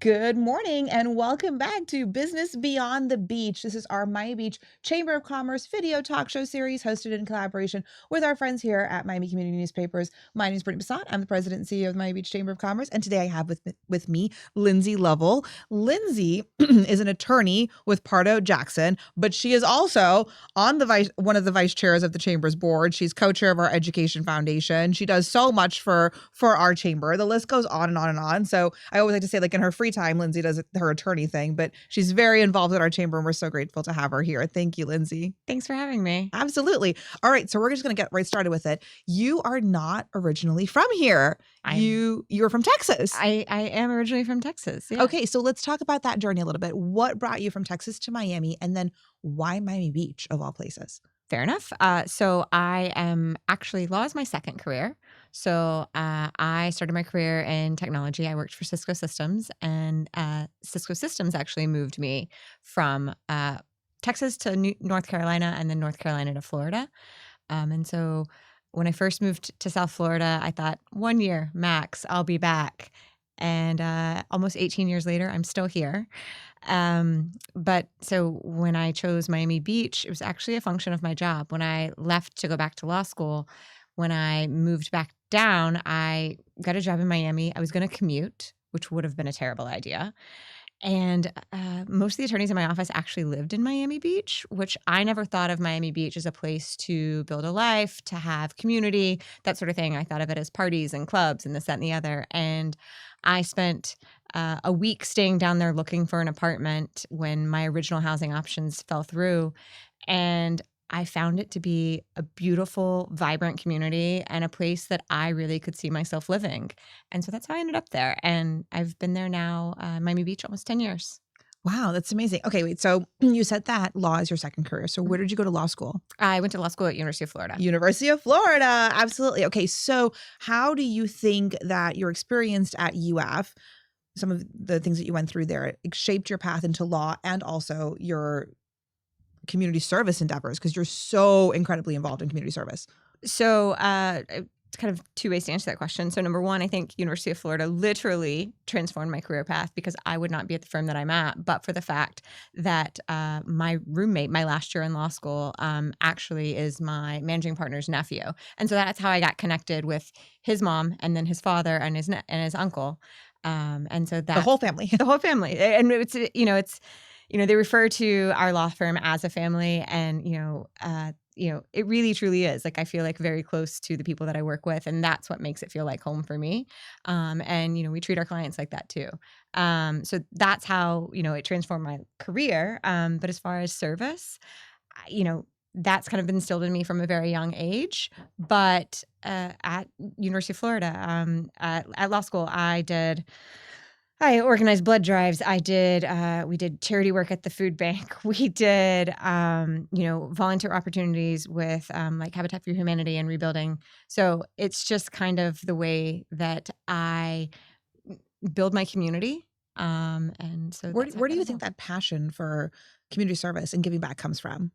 Good morning and welcome back to Business Beyond the Beach. This is our Miami Beach Chamber of Commerce video talk show series hosted in collaboration with our friends here at Miami Community Newspapers. My name is Brittnie Bassant. I'm the president and CEO of the Miami Beach Chamber of Commerce. And today I have with me Linsey Lovell. Linsey is an attorney with Pardo Jackson, but she is also on the one of the vice chairs of the Chamber's board. She's co-chair of our Education Foundation. She does so much for our chamber. The list goes on and on and on. So I always like to say, like, in her free time, Linsey does her attorney thing, but she's very involved in our chamber and we're so grateful to have her here. Thank you, Linsey. Thanks for having me. Absolutely. All right. So we're just going to get right started with it. You are not originally from here. You're from Texas. I am originally from Texas. Yeah. Okay. So let's talk about that journey a little bit. What brought you from Texas to Miami, and then why Miami Beach of all places? Fair enough. So I am actually, law is my second career. So I started my career in technology. I worked for Cisco Systems, and Cisco Systems actually moved me from Texas to North Carolina, and then North Carolina to Florida. And so when I first moved to South Florida, I thought 1 year max, I'll be back. And almost 18 years later, I'm still here. But so when I chose Miami Beach, it was actually a function of my job. When I left to go back to law school, when I moved back down, I got a job in Miami. I was going to commute, which would have been a terrible idea. And most of the attorneys in my office actually lived in Miami Beach, which I never thought of Miami Beach as a place to build a life, to have community, that sort of thing. I thought of it as parties and clubs and this, that, and the other. And I spent a week staying down there looking for an apartment when my original housing options fell through. And I found it to be a beautiful, vibrant community and a place that I really could see myself living. And so that's how I ended up there. And I've been there now, Miami Beach, almost 10 years. Wow, that's amazing. Okay, wait. So you said that law is your second career. So where did you go to law school? I went to law school at University of Florida. University of Florida. Absolutely. Okay, so how do you think that your experience at UF, some of the things that you went through there, shaped your path into law and also your community service endeavors, because you're so incredibly involved in community service? So it's kind of two ways to answer that question. So number one, I think University of Florida literally transformed my career path, because I would not be at the firm that I'm at, but for the fact that my roommate, my last year in law school, actually is my managing partner's nephew. And so that's how I got connected with his mom and then his father and his uncle. And so that The whole family. the whole family. And it's they refer to our law firm as a family, and it really truly is. Like, I feel like very close to the people that I work with, and that's what makes it feel like home for me. And we treat our clients like that too. So that's how it transformed my career. But as far as service, that's kind of been instilled in me from a very young age. But at University of Florida, at law school, I organized blood drives. We did charity work at the food bank. We did, volunteer opportunities with like Habitat for Humanity and rebuilding. So it's just kind of the way that I build my community. And so Where do you think that passion for community service and giving back comes from?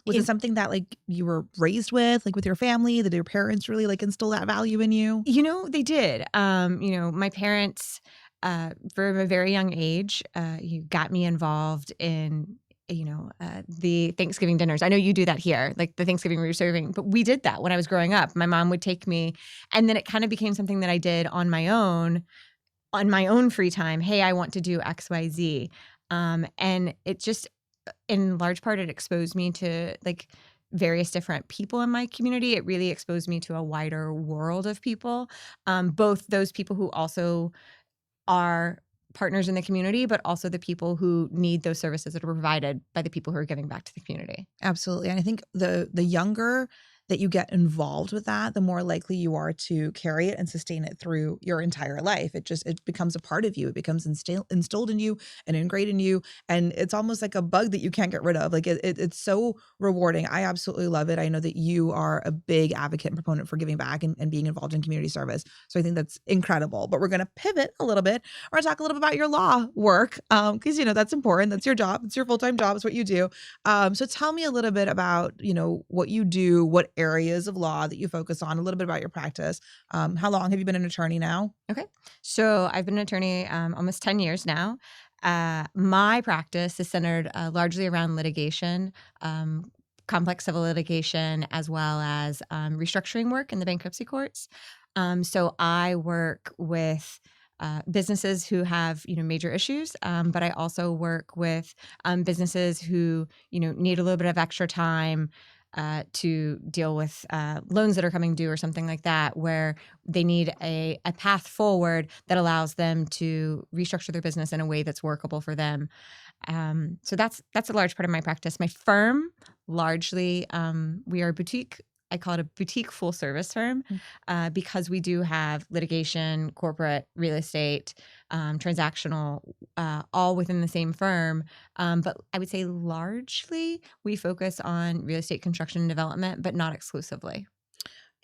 Was it something that like you were raised with, like with your family? Did your parents really like instill that value in you? They did. My parents, from a very young age, you got me involved in, the Thanksgiving dinners. I know you do that here, like the Thanksgiving we were serving, but we did that when I was growing up. My mom would take me, and then it kind of became something that I did on my own free time. Hey, I want to do X, Y, Z. And it just, in large part, it exposed me to like various different people in my community. It really exposed me to a wider world of people, both those people who also are partners in the community, but also the people who need those services that are provided by the people who are giving back to the community. Absolutely. And I think the younger that you get involved with that, the more likely you are to carry it and sustain it through your entire life. It becomes a part of you. It becomes instilled in you and ingrained in you. And it's almost like a bug that you can't get rid of. Like it's so rewarding. I absolutely love it. I know that you are a big advocate and proponent for giving back and being involved in community service. So I think that's incredible. But we're going to pivot a little bit. We're going to talk a little bit about your law work, because that's important. That's your job. It's your full-time job. It's what you do. So tell me a little bit about, what you do, what areas of law that you focus on, a little bit about your practice. How long have you been an attorney now? Okay. So I've been an attorney almost 10 years now. My practice is centered largely around litigation, complex civil litigation, as well as restructuring work in the bankruptcy courts. So I work with businesses who have major issues, but I also work with businesses who need a little bit of extra time to deal with loans that are coming due or something like that, where they need a path forward that allows them to restructure their business in a way that's workable for them. So that's a large part of my practice. My firm, largely, we are a boutique. I call it a boutique full service firm because we do have litigation, corporate, real estate, transactional, all within the same firm. But I would say largely we focus on real estate construction and development, but not exclusively.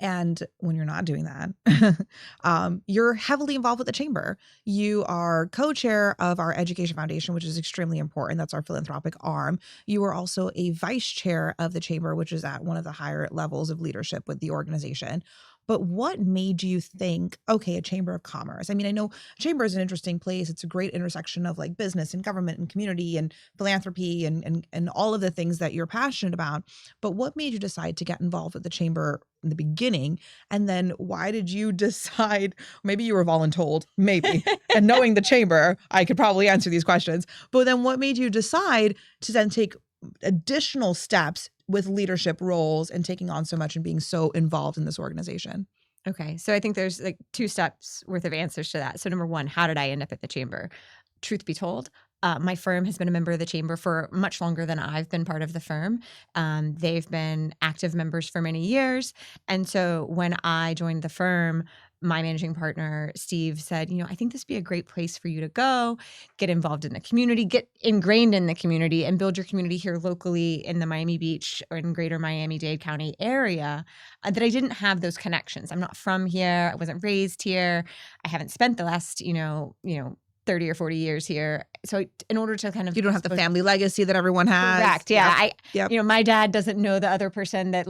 And when you're not doing that, you're heavily involved with the chamber. You are co-chair of our education foundation, which is extremely important. That's our philanthropic arm. You are also a vice chair of the chamber, which is at one of the higher levels of leadership with the organization. But what made you think, okay, a chamber of commerce? I mean, I know a chamber is an interesting place. It's a great intersection of like business and government and community and philanthropy and all of the things that you're passionate about. But what made you decide to get involved with the chamber in the beginning? And then why did you decide, maybe you were voluntold, maybe, and knowing the chamber, I could probably answer these questions. But then what made you decide to then take additional steps with leadership roles and taking on so much and being so involved in this organization? Okay. So I think there's like 2 steps worth of answers to that. So number 1, how did I end up at the chamber? Truth be told, my firm has been a member of the chamber for much longer than I've been part of the firm. They've been active members for many years. And so when I joined the firm, my managing partner, Steve, said, I think this would be a great place for you to go, get involved in the community, get ingrained in the community, and build your community here locally in the Miami Beach or in greater Miami-Dade County area, that I didn't have those connections. I'm not from here. I wasn't raised here. I haven't spent the last, 30 or 40 years here. So in order to kind of... You don't have the family legacy that everyone has. Correct. Yeah. Yep. My dad doesn't know the other person that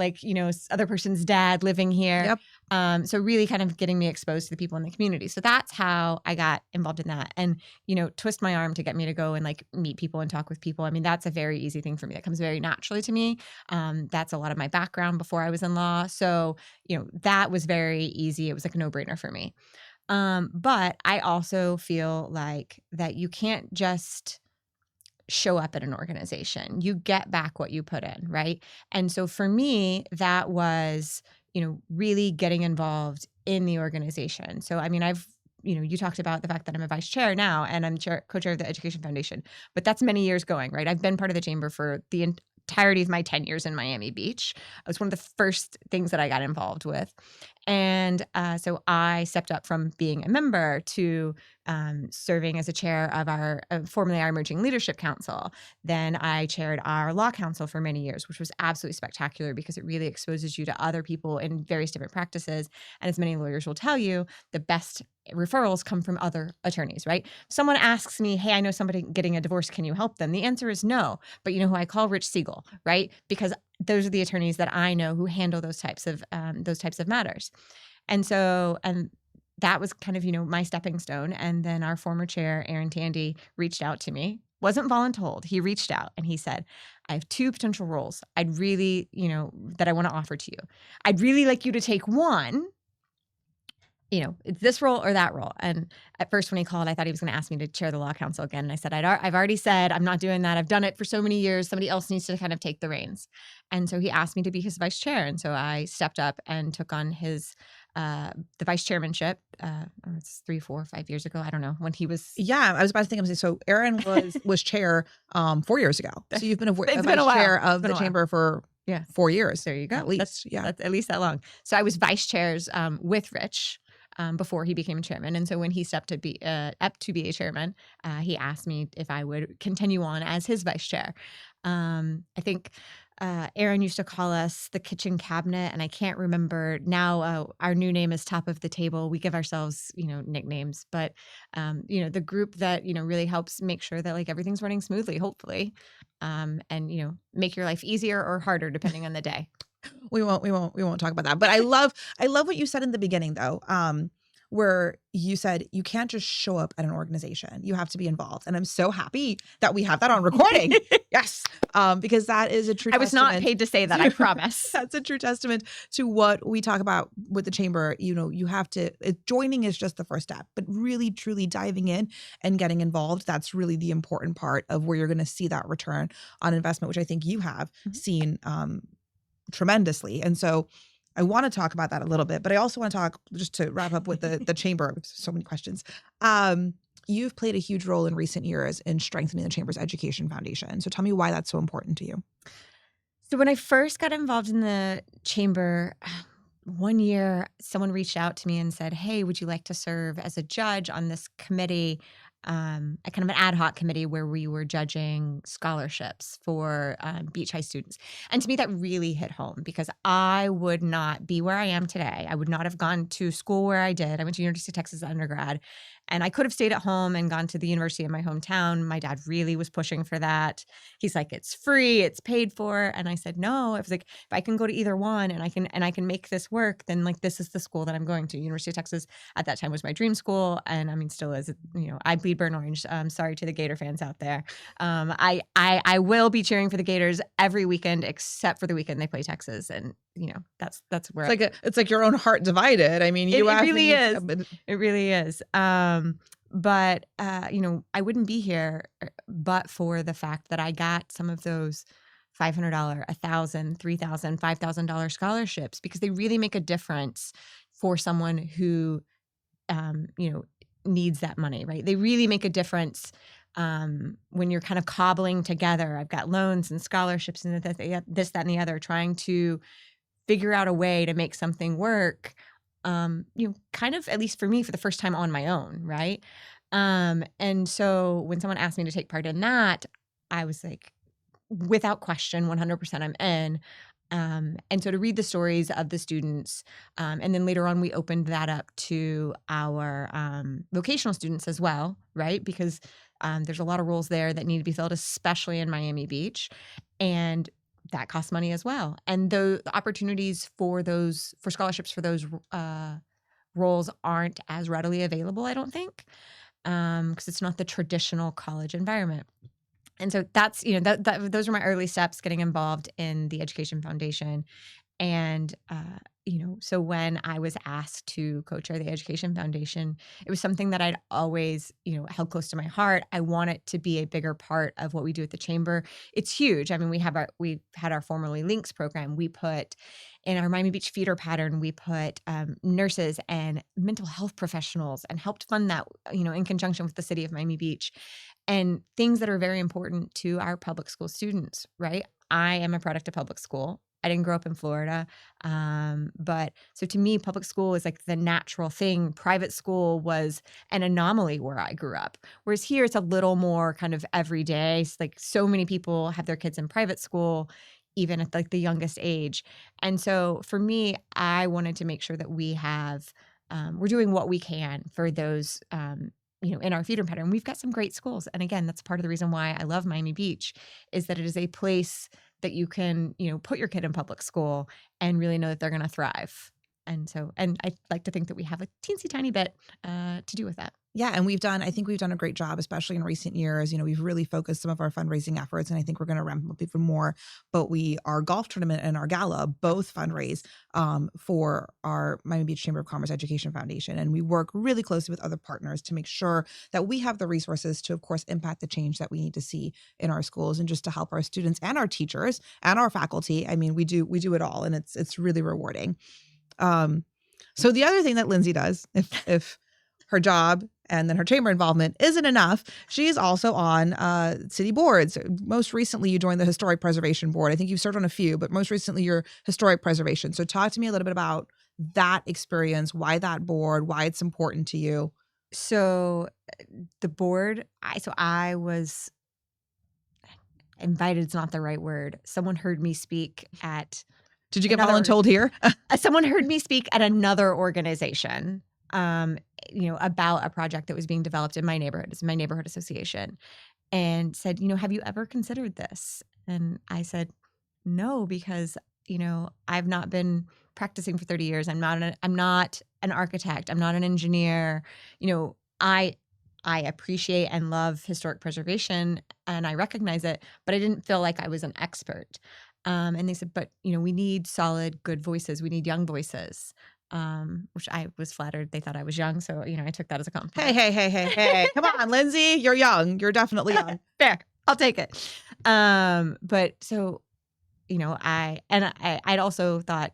other person's dad living here. Yep. So really kind of getting me exposed to the people in the community. So that's how I got involved in that. And, twist my arm to get me to go and meet people and talk with people. I mean, that's a very easy thing for me. That comes very naturally to me. That's a lot of my background before I was in law. So, that was very easy. It was like a no-brainer for me. But I also feel like that you can't just show up at an organization. You get back what you put in, right? And so for me, that was, really getting involved in the organization. So, I mean, you talked about the fact that I'm a vice chair now and I'm co-chair of the Education Foundation, but that's many years going, right? I've been part of the chamber for the entirety of my 10 years in Miami Beach. It was one of the first things that I got involved with. And so I stepped up from being a member to serving as a chair of our formerly our Emerging Leadership Council. Then I chaired our law council for many years, which was absolutely spectacular because it really exposes you to other people in various different practices. And as many lawyers will tell you, the best referrals come from other attorneys, right? Someone asks me, hey, I know somebody getting a divorce. Can you help them? The answer is no. But you know who I call? Rich Siegel, right? Because those are the attorneys that I know who handle those types of matters. And so, that was kind of, my stepping stone. And then our former chair, Aaron Tandy, reached out to me. Wasn't voluntold. He reached out and he said, I have 2 potential roles I'd really, that I want to offer to you. I'd really like you to take one. It's this role or that role. And at first when he called, I thought he was going to ask me to chair the law council again. And I said, I've already said I'm not doing that. I've done it for so many years. Somebody else needs to kind of take the reins. And so he asked me to be his vice chair. And so I stepped up and took on the vice chairmanship. It's 3, 4, 5 years ago. I don't know when he was. Yeah, I was about to think. So Aaron was chair 4 years ago. So you've been a vice chair of the chamber for 4 years. There you go. At least. That's at least that long. So I was vice chairs with Rich. Before he became chairman. And so when he stepped up to be a chairman, he asked me if I would continue on as his vice chair. I think Aaron used to call us the kitchen cabinet, and I can't remember now. Our new name is Top of the Table. We give ourselves, nicknames, but the group that really helps make sure that everything's running smoothly, hopefully, and make your life easier or harder depending on the day. We won't talk about that. But I love what you said in the beginning though. Where you said you can't just show up at an organization. You have to be involved. And I'm so happy that we have that on recording. Yes. Because that is a true I was not testament paid to say that, I promise. That's a true testament to what we talk about with the chamber. You know, you have to, joining is just the first step, but really truly diving in and getting involved, that's really the important part of where you're going to see that return on investment, which I think you have seen tremendously. And so I want to talk about that a little bit, but I also want to talk, just to wrap up with the chamber, so many questions. You've played a huge role in recent years in strengthening the chamber's education foundation. So tell me why that's so important to you. So when I first got involved in the chamber, one year someone reached out to me and said, "Hey, would you like to serve as a judge on this committee, a kind of an ad hoc committee where we were judging scholarships for Beach High students?" And to me, that really hit home because I would not be where I am today. I would not have gone to school where I did. I went to University of Texas undergrad, and I could have stayed at home and gone to the university in my hometown. My dad really was pushing for that. He's like, "It's free, it's paid for," and I said, "No." I was like, "If I can go to either one and I can make this work, then like this is the school that I'm going to." University of Texas at that time was my dream school, and I mean still is. You know, I bleed burnt orange. Sorry to the Gator fans out there. I will be cheering for the Gators every weekend except for the weekend they play Texas, and you know that's where It's like your own heart divided. I mean, it really is. It really is. But you know, I wouldn't be here but for the fact that I got some of those $500, $1,000, $3,000, $5,000 scholarships because they really make a difference for someone who, you know, needs that money, right? They really make a difference when you're kind of cobbling together. I've got loans and scholarships and this, that, and the other, trying to figure out a way to make something work. You know, kind of, at least for me, for the first time on my own, right? And so when someone asked me to take part in that, I was like, without question, 100% I'm in. And so to read the stories of the students, and then later on we opened that up to our vocational students as well, right? Because there's a lot of roles there that need to be filled, especially in Miami Beach. And that costs money as well. And the opportunities for scholarships for those roles aren't as readily available, I don't think, because it's not the traditional college environment. And so that's, you know, those were my early steps getting involved in the Education Foundation. And, you know, so when I was asked to co-chair the Education Foundation, it was something that I'd always, you know, held close to my heart. I want it to be a bigger part of what we do at the chamber. It's huge. I mean, we've had our formerly Links program. We put in our Miami Beach feeder pattern, we put nurses and mental health professionals and helped fund that, you know, in conjunction with the city of Miami Beach, and things that are very important to our public school students, right? I am a product of public school. I didn't grow up in Florida. But so to me, public school is like the natural thing. Private school was an anomaly where I grew up. Whereas here, it's a little more kind of everyday. It's like so many people have their kids in private school, even at like the youngest age. And so for me, I wanted to make sure that we have, we're doing what we can for those, you know, in our feeder pattern. We've got some great schools. And again, that's part of the reason why I love Miami Beach, is that it is a place that you can, you know, put your kid in public school and really know that they're going to thrive. And so, and I like to think that we have a teensy tiny bit to do with that. Yeah. And I think we've done a great job, especially in recent years. You know, we've really focused some of our fundraising efforts, and I think we're going to ramp up even more. But our golf tournament and our gala both fundraise for our Miami Beach Chamber of Commerce Education Foundation. And we work really closely with other partners to make sure that we have the resources to, of course, impact the change that we need to see in our schools, and just to help our students and our teachers and our faculty. I mean, we do it all, and it's really rewarding. So the other thing that Linsey does, if her job and then her chamber involvement isn't enough, she's also on city boards. Most recently, you joined the Historic Preservation Board. I think you've served on a few, but most recently, you're Historic Preservation. So talk to me a little bit about that experience, why that board, why it's important to you. So the board, I was invited, it's not the right word. Someone heard me speak at... Did you get voluntold here? Someone heard me speak at another organization, you know, about a project that was being developed in my neighborhood. It's my neighborhood association, and said, you know, have you ever considered this? And I said, no, because I've not been practicing for 30 years. I'm not an architect. I'm not an engineer. I appreciate and love historic preservation and I recognize it, but I didn't feel like I was an expert. And they said, but we need solid, good voices. We need young voices. Which I was flattered. They thought I was young. So, I took that as a compliment. Hey. Come on, Linsey. You're young. You're definitely young. Fair. I'll take it. But so, I'd also thought,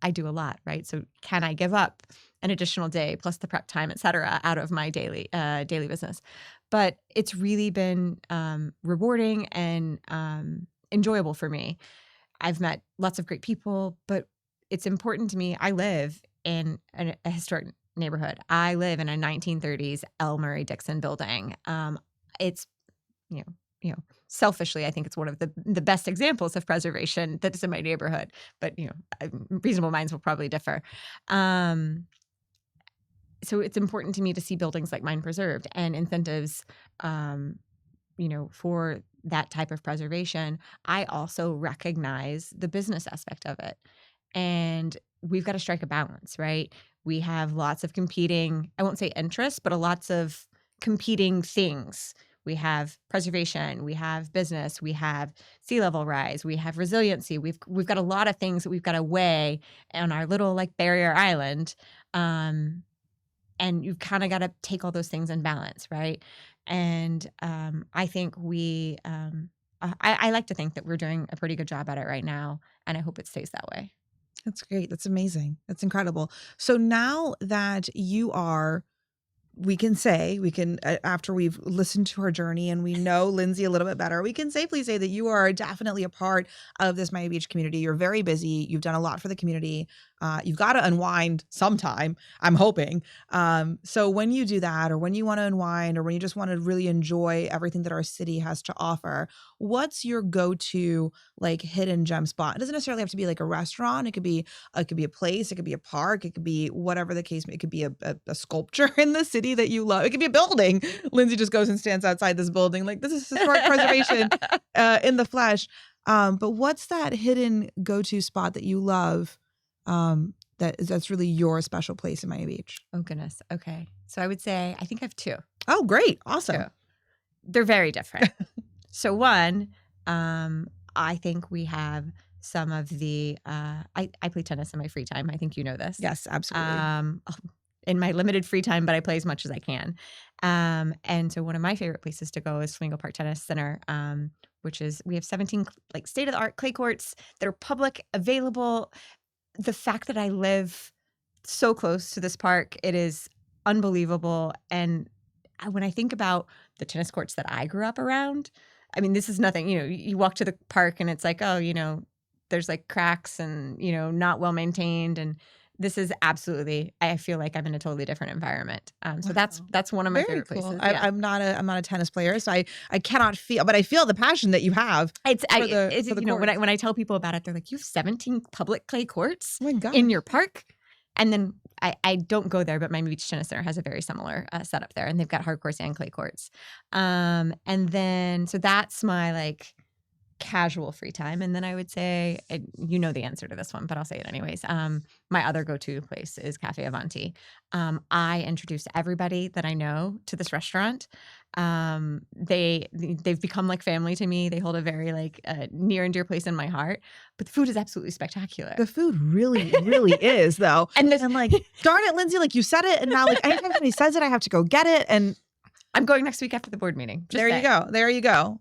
I do a lot, right? So can I give up an additional day plus the prep time, et cetera, out of my daily business? But it's really been rewarding and enjoyable for me. I've met lots of great people, but it's important to me. I live in a historic neighborhood. I live in a 1930s L. Murray Dixon building. It's, selfishly, I think it's one of the best examples of preservation that is in my neighborhood. But, reasonable minds will probably differ. So it's important to me to see buildings like mine preserved and incentives, for that type of preservation. I also recognize the business aspect of it. And we've got to strike a balance, right? We have lots of competing, I won't say interests, but lots of competing things. We have preservation, we have business, we have sea level rise, we have resiliency. We've got a lot of things that we've got to weigh on our little barrier island. And you've kind of got to take all those things in balance, right? And I think I like to think that we're doing a pretty good job at it right now, and I hope it stays that way. That's great. That's amazing. That's incredible. So now that you are, we can after we've listened to her journey and we know Linsey a little bit better, we can safely say that you are definitely a part of this Miami Beach community. You're very busy. You've done a lot for the community. You've got to unwind sometime, I'm hoping. So when you do that, or when you want to unwind, or when you just want to really enjoy everything that our city has to offer, what's your go-to hidden gem spot? It doesn't necessarily have to be like a restaurant. It could be a place. It could be a park. It could be whatever the case. It could be a sculpture in the city that you love. It could be a building. Linsey just goes and stands outside this building. This is historic preservation in the flesh. But what's that hidden go-to spot that you love? That's really your special place in Miami Beach? Oh goodness. Okay. So I would say I think I have two. Oh, great. Awesome. Two. They're very different. So one, I think we have some of the I play tennis in my free time. I think you know this. Yes, absolutely. In my limited free time, but I play as much as I can. And so one of my favorite places to go is Flamingo Park Tennis Center, which is, we have 17 state-of-the-art clay courts that are public, available. The fact that I live so close to this park, it is unbelievable. And when I think about the tennis courts that I grew up around, I mean, this is nothing, you walk to the park and it's like, oh, there's cracks and, not well maintained. And this is absolutely, I feel like I'm in a totally different environment. So Wow. that's one of my Very favorite cool. places. Yeah. I'm not a tennis player, so I cannot feel, but I feel the passion that you have. It's for the courts. when I tell people about it, they're like, you have 17 public clay courts Oh my gosh. in your park? And then I don't go there, but Miami Beach Tennis Center has a very similar setup there, and they've got hard courts and clay courts. And then, so that's my casual free time. And then I would say, and you know the answer to this one, but I'll say it anyways. My other go-to place is Cafe Avanti. I introduce everybody that I know to this restaurant. They've become like family to me. They hold a very near and dear place in my heart. But the food is absolutely spectacular. The food really, really is, though. And I'm like, darn it, Linsey, you said it, and now anytime somebody says it, I have to go get it. And I'm going next week after the board meeting. There you go.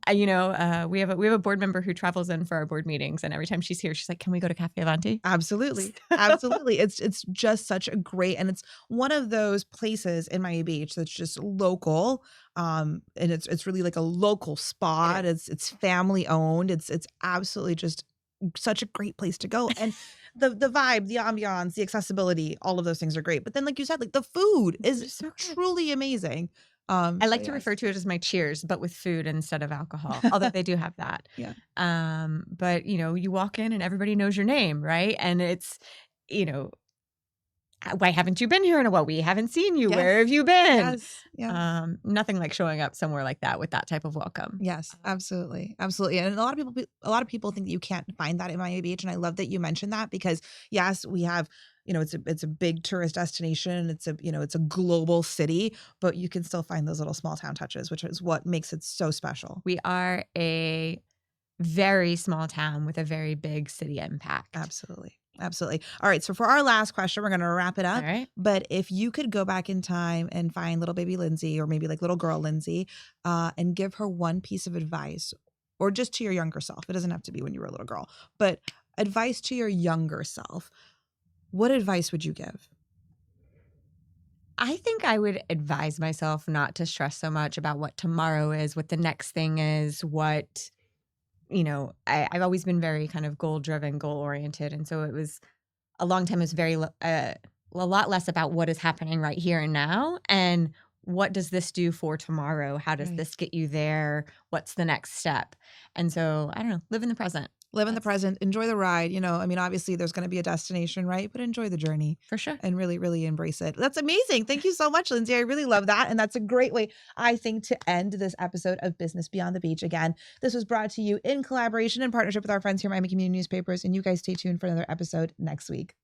We have a board member who travels in for our board meetings, and every time she's here, she's like, "Can we go to Cafe Avanti?" Absolutely, absolutely. It's just such a great, and it's one of those places in Miami Beach that's just local. And it's really a local spot. It's family owned. It's absolutely just such a great place to go. And the vibe, the ambiance, the accessibility, all of those things are great. But then, like you said, the food is so truly amazing. I like to refer to it as my Cheers, but with food instead of alcohol, although they do have that. Yeah. But you walk in and everybody knows your name, right? And it's, why haven't you been here in a while? We haven't seen you. Yes. Where have you been? Yes. Nothing like showing up somewhere like that with that type of welcome. Yes, absolutely. Absolutely. And a lot of people think that you can't find that in Miami Beach. And I love that you mentioned that because yes, we have, it's a big tourist destination. It's a global city, but you can still find those little small town touches, which is what makes it so special. We are a very small town with a very big city impact. Absolutely. Absolutely. All right. So for our last question, we're going to wrap it up. All right. But if you could go back in time and find little baby Linsey, or maybe like little girl Linsey, and give her one piece of advice, or just to your younger self, it doesn't have to be when you were a little girl, but advice to your younger self, what advice would you give? I think I would advise myself not to stress so much about what tomorrow is, what the next thing is, what, I've always been very kind of goal-driven, goal-oriented. And so it was a long time, it was a lot less about what is happening right here and now and what does this do for tomorrow? How does Right. this get you there? What's the next step? And so, I don't know, live in the present. Live in the present, enjoy the ride. Obviously there's going to be a destination, right? But enjoy the journey. For sure. And really, really embrace it. That's amazing. Thank you so much, Linsey. I really love that. And that's a great way, I think, to end this episode of Business Beyond the Beach. Again, this was brought to you in collaboration and partnership with our friends here at Miami Community Newspapers. And you guys stay tuned for another episode next week.